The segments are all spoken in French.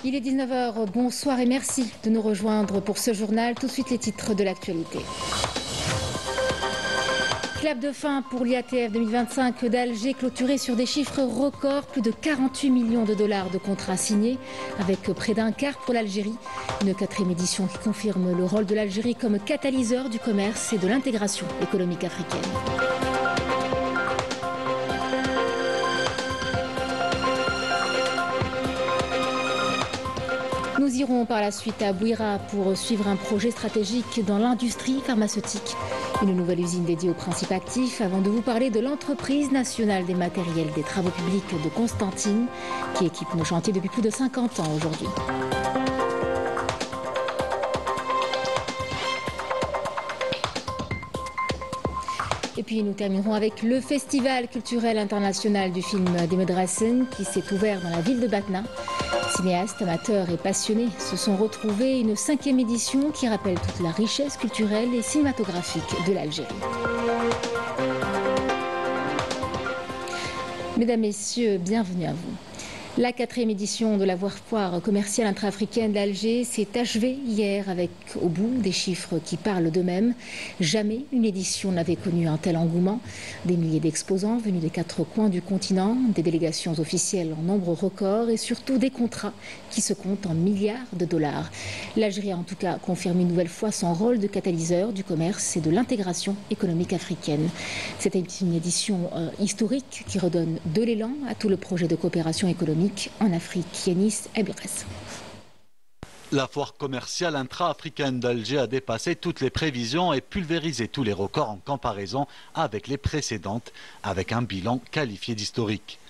Il est 19 h, bonsoir et merci de nous rejoindre pour ce journal. Tout de suite les titres de l'actualité. Clap de fin pour l'IATF 2025 d'Alger, clôturé sur des chiffres records, plus de 48 millions de dollars de contrats signés, avec près d'un quart pour l'Algérie. Une 4e édition qui confirme le rôle de l'Algérie comme catalyseur du commerce et de l'intégration économique africaine. Nous irons par la suite à Bouira pour suivre un projet stratégique dans l'industrie pharmaceutique. Une nouvelle usine dédiée aux principes actifs avant de vous parler de l'entreprise nationale des matériels des travaux publics de Constantine qui équipe nos chantiers depuis plus de 50 ans aujourd'hui. Et puis nous terminerons avec le Festival culturel international du film des Madrassen qui s'est ouvert dans la ville de Batna. Cinéastes, amateurs et passionnés se sont retrouvés. Une 5e édition qui rappelle toute la richesse culturelle et cinématographique de l'Algérie. Mesdames, Messieurs, bienvenue à vous. La 4e édition de la foire commerciale intra-africaine d'Alger s'est achevée hier avec au bout des chiffres qui parlent d'eux-mêmes. Jamais une édition n'avait connu un tel engouement. Des milliers d'exposants venus des 4 coins du continent, des délégations officielles en nombre record et surtout des contrats qui se comptent en milliards de dollars. L'Algérie a en tout cas confirmé une nouvelle fois son rôle de catalyseur du commerce et de l'intégration économique africaine. C'est une édition historique qui redonne de l'élan à tout le projet de coopération économique en Afrique. Yanis Abires. La foire commerciale intra-africaine d'Alger a dépassé toutes les prévisions et pulvérisé tous les records en comparaison avec les précédentes, avec un bilan qualifié d'historique.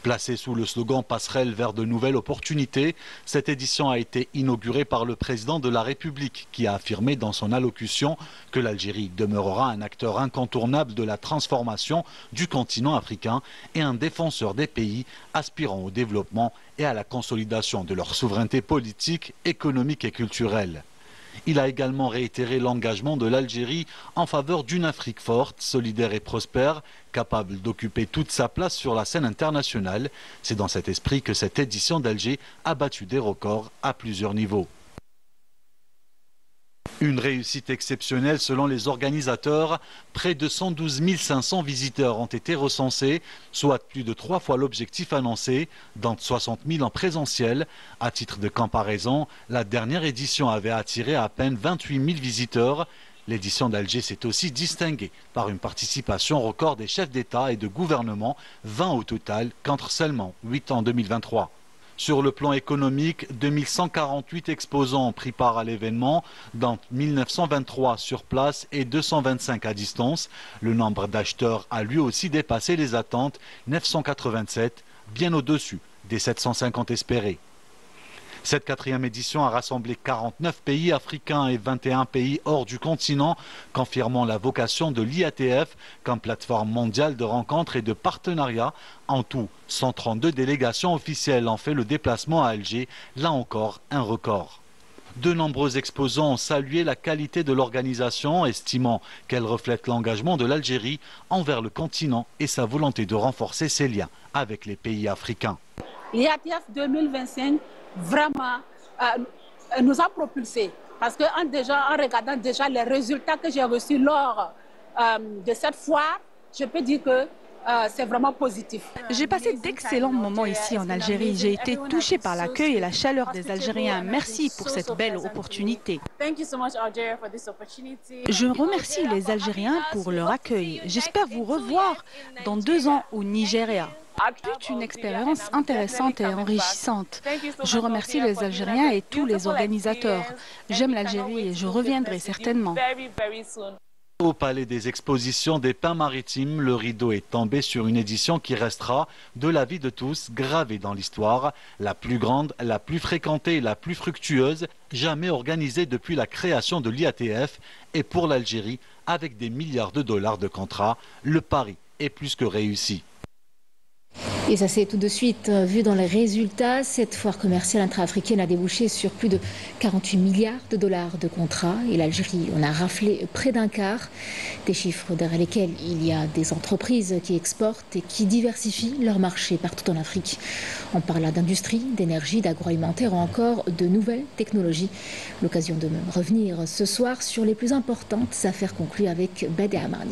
Placée sous le slogan « Passerelle vers de nouvelles opportunités », cette édition a été inaugurée par le président de la République qui a affirmé dans son allocution que l'Algérie demeurera un acteur incontournable de la transformation du continent africain et un défenseur des pays aspirant au développement et à la consolidation de leur souveraineté politique, économique et culturelle. Il a également réitéré l'engagement de l'Algérie en faveur d'une Afrique forte, solidaire et prospère, capable d'occuper toute sa place sur la scène internationale. C'est dans cet esprit que cette édition d'Alger a battu des records à plusieurs niveaux. Une réussite exceptionnelle selon les organisateurs. Près de 112 500 visiteurs ont été recensés, soit plus de 3 fois l'objectif annoncé, dont 60 000 en présentiel. À titre de comparaison, la dernière édition avait attiré à peine 28 000 visiteurs. L'édition d'Alger s'est aussi distinguée par une participation record des chefs d'État et de gouvernement, 20 au total, contre seulement 8 en 2023. Sur le plan économique, 2148 exposants ont pris part à l'événement, dont 1923 sur place et 225 à distance. Le nombre d'acheteurs a lui aussi dépassé les attentes, 987, bien au-dessus des 750 espérés. Cette 4e édition a rassemblé 49 pays africains et 21 pays hors du continent, confirmant la vocation de l'IATF comme plateforme mondiale de rencontres et de partenariats. En tout, 132 délégations officielles ont fait le déplacement à Alger, là encore un record. De nombreux exposants ont salué la qualité de l'organisation, estimant qu'elle reflète l'engagement de l'Algérie envers le continent et sa volonté de renforcer ses liens avec les pays africains. L'IATF 2025 vraiment nous a propulsés parce que en regardant déjà les résultats que j'ai reçus lors de cette foire, je peux dire que c'est vraiment positif. J'ai passé d'excellents moments ici en Algérie. J'ai été touchée par l'accueil et la chaleur des Algériens. Merci pour cette belle opportunité. Je remercie les Algériens pour leur accueil. J'espère vous revoir dans 2 ans au Nigeria. C'est une expérience intéressante et enrichissante. Je remercie les Algériens et tous les organisateurs. J'aime l'Algérie et je reviendrai certainement. Au Palais des Expositions des Pins Maritimes, le rideau est tombé sur une édition qui restera, de l'avis de tous, gravée dans l'histoire. La plus grande, la plus fréquentée et la plus fructueuse, jamais organisée depuis la création de l'IATF. Et pour l'Algérie, avec des milliards de dollars de contrats, le pari est plus que réussi. Et ça s'est tout de suite vu dans les résultats. Cette foire commerciale intra-africaine a débouché sur plus de 48 milliards de dollars de contrats. Et l'Algérie en a raflé près d'un quart. Des chiffres derrière lesquels il y a des entreprises qui exportent et qui diversifient leur marché partout en Afrique. On parle là d'industrie, d'énergie, d'agroalimentaire ou encore de nouvelles technologies. L'occasion de revenir ce soir sur les plus importantes affaires conclues avec Bade Amarni.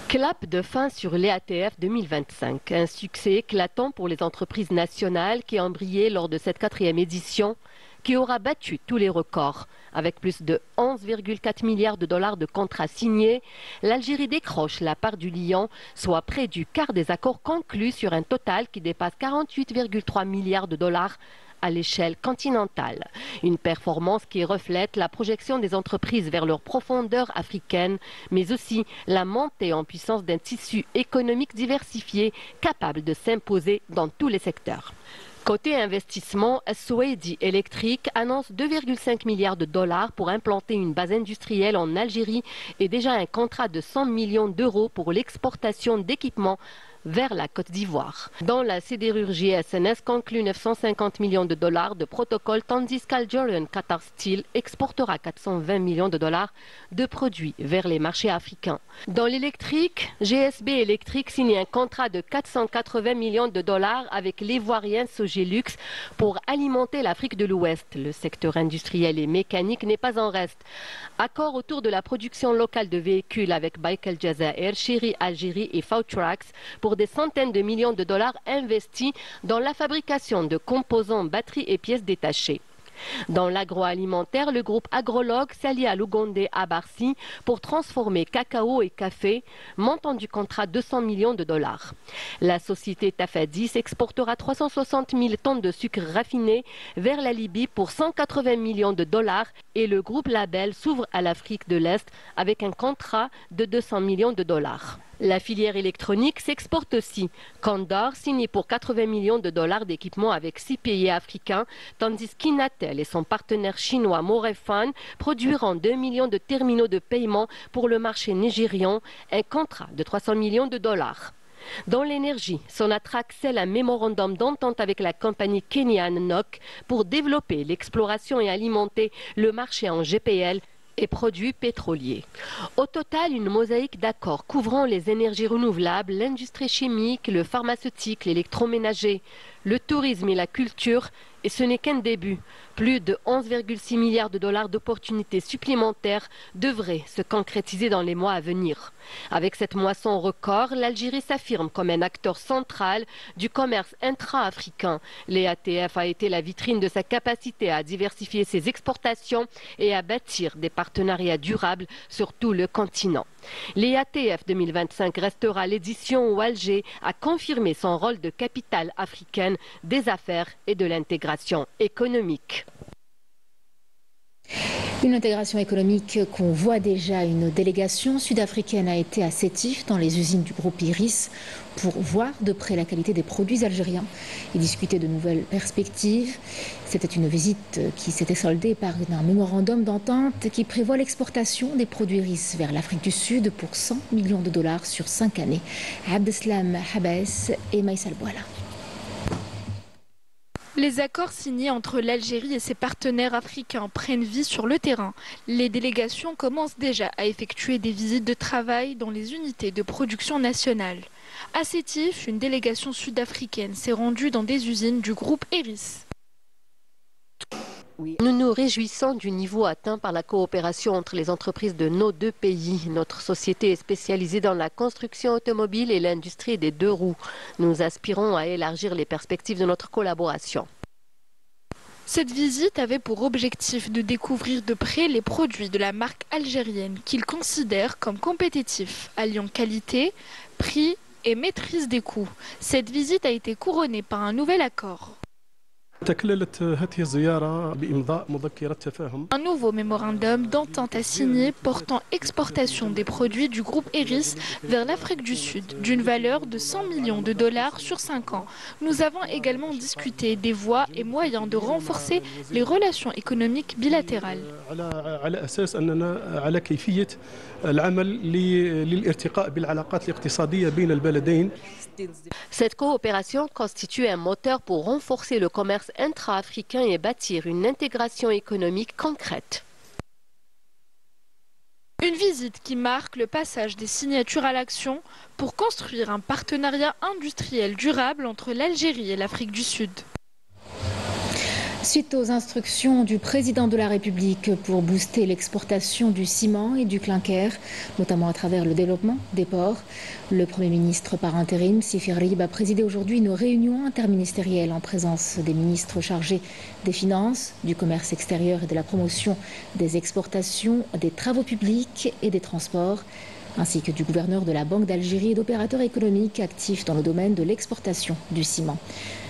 Clap de fin sur l'EATF 2025. Un succès éclatant pour les entreprises nationales qui ont brillé lors de cette 4e édition, qui aura battu tous les records. Avec plus de 11,4 milliards de dollars de contrats signés, l'Algérie décroche la part du lion, soit près du quart des accords conclus sur un total qui dépasse 48,3 milliards de dollars à l'échelle continentale. Une performance qui reflète la projection des entreprises vers leur profondeur africaine, mais aussi la montée en puissance d'un tissu économique diversifié capable de s'imposer dans tous les secteurs. Côté investissement, Swedi Electric annonce 2,5 milliards de dollars pour implanter une base industrielle en Algérie et déjà un contrat de 100 millions d'euros pour l'exportation d'équipements vers la Côte d'Ivoire. Dans la sidérurgie, SNS conclut 950 millions de dollars de protocole, tandis qu'Algerian Qatar Steel exportera 420 millions de dollars de produits vers les marchés africains. Dans l'électrique, GSB Electric signe un contrat de 480 millions de dollars avec l'Ivoirien Sogélux pour alimenter l'Afrique de l'Ouest. Le secteur industriel et mécanique n'est pas en reste. Accord autour de la production locale de véhicules avec Baïk Jazair, Chéri Algérie et Fautrax pour des centaines de millions de dollars investis dans la fabrication de composants, batteries et pièces détachées. Dans l'agroalimentaire, le groupe Agrolog s'allie à Lougonde à Barcy pour transformer cacao et café, montant du contrat 200 millions de dollars. La société Tafadis exportera 360 000 tonnes de sucre raffiné vers la Libye pour 180 millions de dollars et le groupe Label s'ouvre à l'Afrique de l'Est avec un contrat de 200 millions de dollars. La filière électronique s'exporte aussi. Condor signe pour 80 millions de dollars d'équipements avec 6 pays africains, tandis qu'Inatel et son partenaire chinois Morefan produiront 2 millions de terminaux de paiement pour le marché nigérian, un contrat de 300 millions de dollars. Dans l'énergie, Sonatrach scelle un mémorandum d'entente avec la compagnie kenyane NOC pour développer l'exploration et alimenter le marché en GPL et produits pétroliers. Au total, une mosaïque d'accords couvrant les énergies renouvelables, l'industrie chimique, le pharmaceutique, l'électroménager, le tourisme et la culture, et ce n'est qu'un début. Plus de 11,6 milliards de dollars d'opportunités supplémentaires devraient se concrétiser dans les mois à venir. Avec cette moisson record, l'Algérie s'affirme comme un acteur central du commerce intra-africain. L'EATF a été la vitrine de sa capacité à diversifier ses exportations et à bâtir des partenariats durables sur tout le continent. L'EATF 2025 restera l'édition où Alger a confirmé son rôle de capitale africaine des affaires et de l'intégration économique. Une intégration économique qu'on voit déjà. Une délégation sud-africaine a été à Sétif, dans les usines du groupe Iris, pour voir de près la qualité des produits algériens et discuter de nouvelles perspectives. C'était une visite qui s'était soldée par un mémorandum d'entente qui prévoit l'exportation des produits Iris vers l'Afrique du Sud pour 100 millions de dollars sur 5 années. Abdeslam Habes et Maïsal Bouala. Les accords signés entre l'Algérie et ses partenaires africains prennent vie sur le terrain. Les délégations commencent déjà à effectuer des visites de travail dans les unités de production nationale. À Sétif, une délégation sud-africaine s'est rendue dans des usines du groupe Iris. Nous nous réjouissons du niveau atteint par la coopération entre les entreprises de nos deux pays. Notre société est spécialisée dans la construction automobile et l'industrie des deux roues. Nous aspirons à élargir les perspectives de notre collaboration. Cette visite avait pour objectif de découvrir de près les produits de la marque algérienne qu'ils considèrent comme compétitifs, alliant qualité, prix et maîtrise des coûts. Cette visite a été couronnée par un nouvel accord. Un nouveau mémorandum d'entente à signer portant exportation des produits du groupe Eris vers l'Afrique du Sud d'une valeur de 100 millions de dollars sur 5 ans. Nous avons également discuté des voies et moyens de renforcer les relations économiques bilatérales. Cette coopération constitue un moteur pour renforcer le commerce intra-africain et bâtir une intégration économique concrète. Une visite qui marque le passage des signatures à l'action pour construire un partenariat industriel durable entre l'Algérie et l'Afrique du Sud. Suite aux instructions du président de la République pour booster l'exportation du ciment et du clinker, notamment à travers le développement des ports, le Premier ministre par intérim, Sifir Rib, a présidé aujourd'hui une réunion interministérielle en présence des ministres chargés des Finances, du commerce extérieur et de la promotion des exportations, des travaux publics et des transports, ainsi que du gouverneur de la Banque d'Algérie et d'opérateurs économiques actifs dans le domaine de l'exportation du ciment.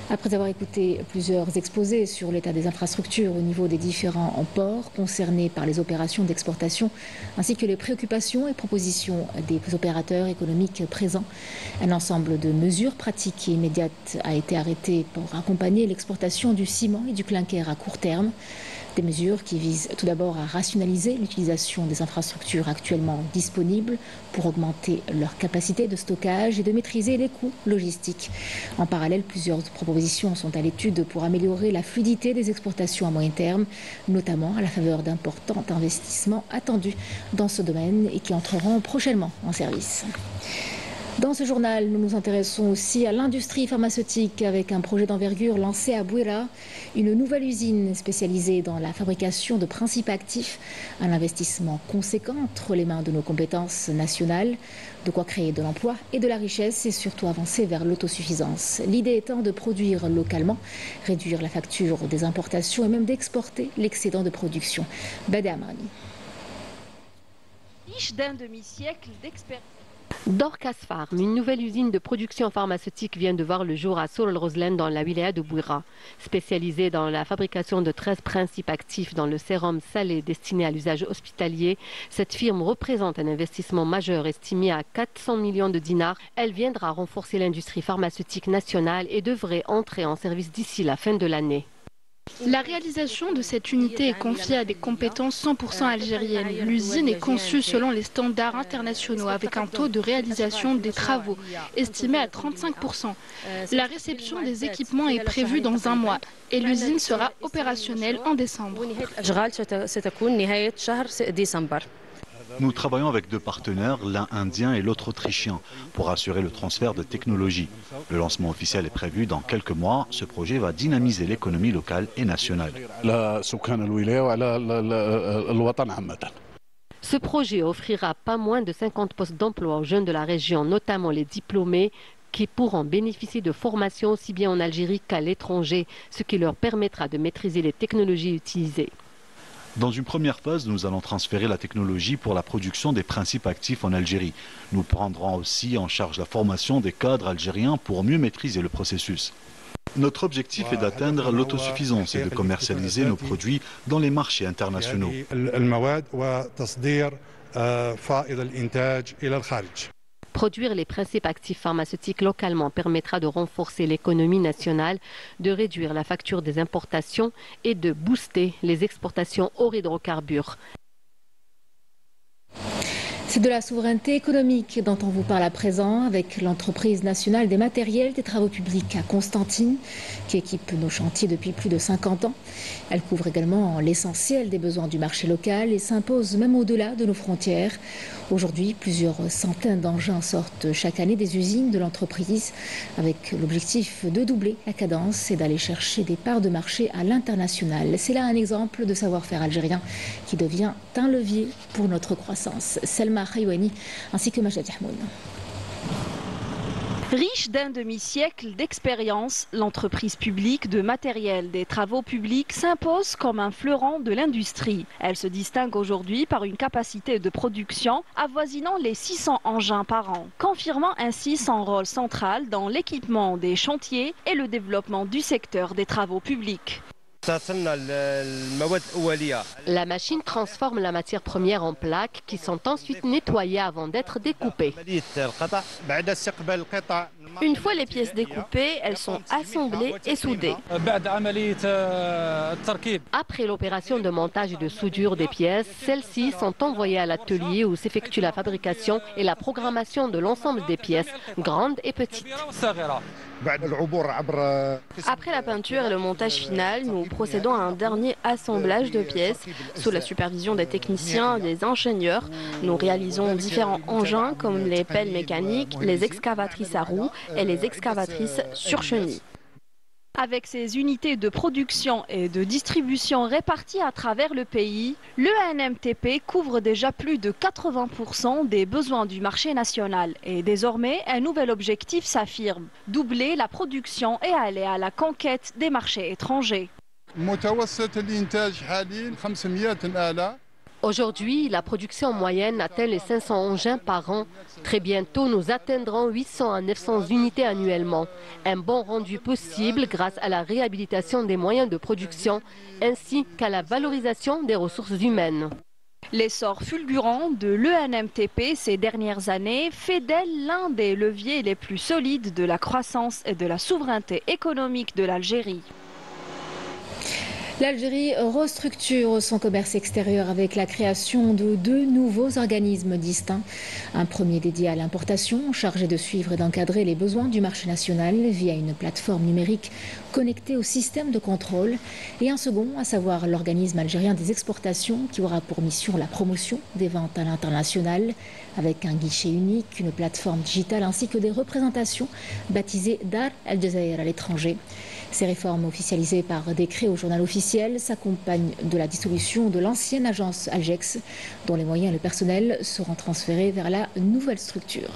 Après avoir écouté plusieurs exposés sur l'état des infrastructures au niveau des différents ports concernés par les opérations d'exportation, ainsi que les préoccupations et propositions des opérateurs économiques présents, un ensemble de mesures pratiques et immédiates a été arrêté pour accompagner l'exportation du ciment et du clinker à court terme. Des mesures qui visent tout d'abord à rationaliser l'utilisation des infrastructures actuellement disponibles pour augmenter leur capacité de stockage et de maîtriser les coûts logistiques. En parallèle, plusieurs propositions sont à l'étude pour améliorer la fluidité des exportations à moyen terme, notamment à la faveur d'importants investissements attendus dans ce domaine et qui entreront prochainement en service. Dans ce journal, nous nous intéressons aussi à l'industrie pharmaceutique avec un projet d'envergure lancé à Bouira, une nouvelle usine spécialisée dans la fabrication de principes actifs, un investissement conséquent entre les mains de nos compétences nationales, de quoi créer de l'emploi et de la richesse et surtout avancer vers l'autosuffisance. L'idée étant de produire localement, réduire la facture des importations et même d'exporter l'excédent de production. Bada Amrani. Riche d'un demi-siècle d'expérience. Dorcas Pharm, une nouvelle usine de production pharmaceutique vient de voir le jour à Soul Roselaine dans la wilaya de Bouira. Spécialisée dans la fabrication de 13 principes actifs dans le sérum salé destiné à l'usage hospitalier, cette firme représente un investissement majeur estimé à 400 millions de dinars. Elle viendra renforcer l'industrie pharmaceutique nationale et devrait entrer en service d'ici la fin de l'année. La réalisation de cette unité est confiée à des compétences 100% algériennes. L'usine est conçue selon les standards internationaux avec un taux de réalisation des travaux estimé à 35%. La réception des équipements est prévue dans un mois et l'usine sera opérationnelle en décembre. Nous travaillons avec deux partenaires, l'un indien et l'autre autrichien, pour assurer le transfert de technologies. Le lancement officiel est prévu dans quelques mois. Ce projet va dynamiser l'économie locale et nationale. Ce projet offrira pas moins de 50 postes d'emploi aux jeunes de la région, notamment les diplômés, qui pourront bénéficier de formations aussi bien en Algérie qu'à l'étranger, ce qui leur permettra de maîtriser les technologies utilisées. Dans une première phase, nous allons transférer la technologie pour la production des principes actifs en Algérie. Nous prendrons aussi en charge la formation des cadres algériens pour mieux maîtriser le processus. Notre objectif est d'atteindre l'autosuffisance et de commercialiser nos produits dans les marchés internationaux. Produire les principes actifs pharmaceutiques localement permettra de renforcer l'économie nationale, de réduire la facture des importations et de booster les exportations hors hydrocarbures. C'est de la souveraineté économique dont on vous parle à présent avec l'entreprise nationale des matériels des travaux publics à Constantine qui équipe nos chantiers depuis plus de 50 ans. Elle couvre également l'essentiel des besoins du marché local et s'impose même au-delà de nos frontières. Aujourd'hui, plusieurs centaines d'engins sortent chaque année des usines de l'entreprise avec l'objectif de doubler la cadence et d'aller chercher des parts de marché à l'international. C'est là un exemple de savoir-faire algérien qui devient un levier pour notre croissance. Selma Khayouani ainsi que Majed Yahmoun. Riche d'un demi-siècle d'expérience, l'entreprise publique de matériel des travaux publics s'impose comme un fleuron de l'industrie. Elle se distingue aujourd'hui par une capacité de production avoisinant les 600 engins par an, confirmant ainsi son rôle central dans l'équipement des chantiers et le développement du secteur des travaux publics. La machine transforme la matière première en plaques qui sont ensuite nettoyées avant d'être découpées. Une fois les pièces découpées, elles sont assemblées et soudées. Après l'opération de montage et de soudure des pièces, celles-ci sont envoyées à l'atelier où s'effectue la fabrication et la programmation de l'ensemble des pièces, grandes et petites. Après la peinture et le montage final, nous procédons à un dernier assemblage de pièces. Sous la supervision des techniciens et des ingénieurs, nous réalisons différents engins comme les pelles mécaniques, les excavatrices à roues et les excavatrices sur chenilles. Avec ses unités de production et de distribution réparties à travers le pays, le ANMTP couvre déjà plus de 80% des besoins du marché national. Et désormais, un nouvel objectif s'affirme, doubler la production et aller à la conquête des marchés étrangers. Aujourd'hui, la production moyenne atteint les 500 engins par an. Très bientôt, nous atteindrons 800 à 900 unités annuellement. Un bon rendu possible grâce à la réhabilitation des moyens de production ainsi qu'à la valorisation des ressources humaines. L'essor fulgurant de l'ENMTP ces dernières années fait d'elle l'un des leviers les plus solides de la croissance et de la souveraineté économique de l'Algérie. L'Algérie restructure son commerce extérieur avec la création de 2 nouveaux organismes distincts. Un premier dédié à l'importation, chargé de suivre et d'encadrer les besoins du marché national via une plateforme numérique connectée au système de contrôle. Et un second, à savoir l'organisme algérien des exportations, qui aura pour mission la promotion des ventes à l'international, avec un guichet unique, une plateforme digitale ainsi que des représentations baptisées Dar El Jazair à l'étranger. Ces réformes officialisées par décret au journal officiel s'accompagnent de la dissolution de l'ancienne agence Algex, dont les moyens et le personnel seront transférés vers la nouvelle structure.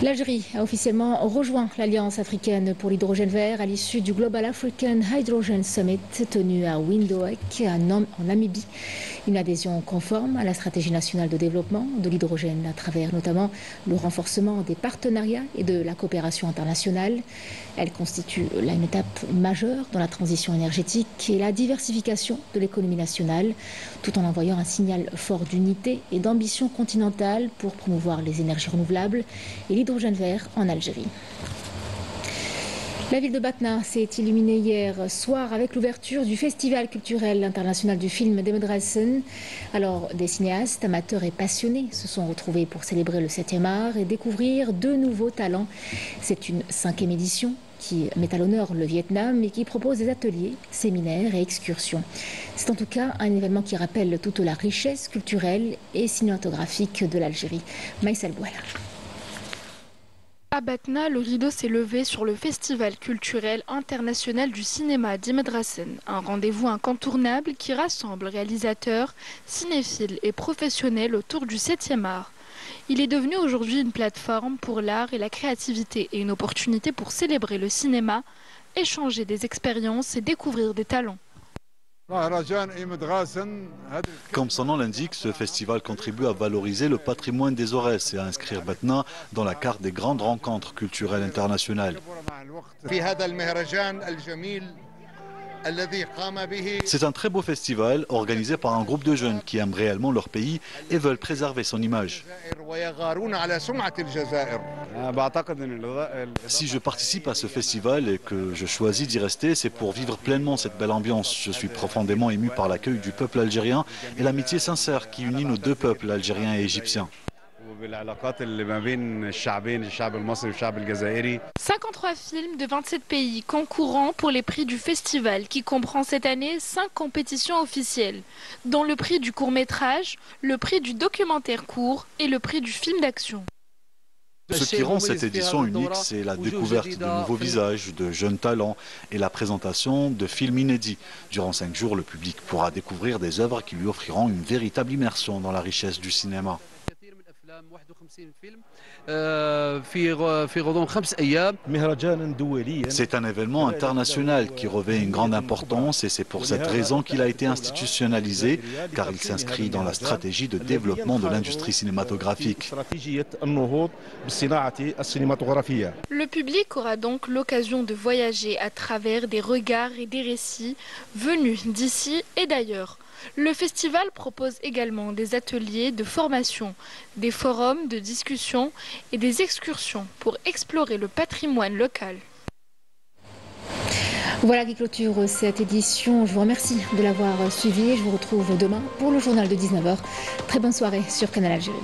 L'Algérie a officiellement rejoint l'Alliance africaine pour l'hydrogène vert à l'issue du Global African Hydrogen Summit tenu à Windhoek en Namibie. Une adhésion conforme à la stratégie nationale de développement de l'hydrogène à travers notamment le renforcement des partenariats et de la coopération internationale. Elle constitue là une étape majeure dans la transition énergétique et la diversification de l'économie nationale, tout en envoyant un signal fort d'unité et d'ambition continentale pour promouvoir les énergies renouvelables et l'hydrogène vert en Algérie. La ville de Batna s'est illuminée hier soir avec l'ouverture du Festival culturel international du film d'Emedressen. Alors, des cinéastes, amateurs et passionnés se sont retrouvés pour célébrer le 7e art et découvrir 2 nouveaux talents. C'est une 5e édition qui met à l'honneur le Vietnam et qui propose des ateliers, séminaires et excursions. C'est en tout cas un événement qui rappelle toute la richesse culturelle et cinématographique de l'Algérie. Maïs El Bouala. À Batna, le rideau s'est levé sur le Festival culturel international du cinéma d'Emedressen, un rendez-vous incontournable qui rassemble réalisateurs, cinéphiles et professionnels autour du 7e art. Il est devenu aujourd'hui une plateforme pour l'art et la créativité et une opportunité pour célébrer le cinéma, échanger des expériences et découvrir des talents. Comme son nom l'indique, ce festival contribue à valoriser le patrimoine des Aurès et à inscrire Batna dans la carte des grandes rencontres culturelles internationales. C'est un très beau festival organisé par un groupe de jeunes qui aiment réellement leur pays et veulent préserver son image. Si je participe à ce festival et que je choisis d'y rester, c'est pour vivre pleinement cette belle ambiance. Je suis profondément ému par l'accueil du peuple algérien et l'amitié sincère qui unit nos 2 peuples, algériens et égyptiens. 53 films de 27 pays concourant pour les prix du festival qui comprend cette année 5 compétitions officielles, dont le prix du court-métrage, le prix du documentaire court et le prix du film d'action. Ce qui rend cette édition unique, c'est la découverte de nouveaux visages, de jeunes talents et la présentation de films inédits. Durant 5 jours, le public pourra découvrir des œuvres qui lui offriront une véritable immersion dans la richesse du cinéma. C'est un événement international qui revêt une grande importance et c'est pour cette raison qu'il a été institutionnalisé, car il s'inscrit dans la stratégie de développement de l'industrie cinématographique. Le public aura donc l'occasion de voyager à travers des regards et des récits venus d'ici et d'ailleurs. Le festival propose également des ateliers de formation, des forums de discussion et des excursions pour explorer le patrimoine local. Voilà qui clôture cette édition. Je vous remercie de l'avoir suivi et je vous retrouve demain pour le journal de 19h. Très bonne soirée sur Canal Algérie.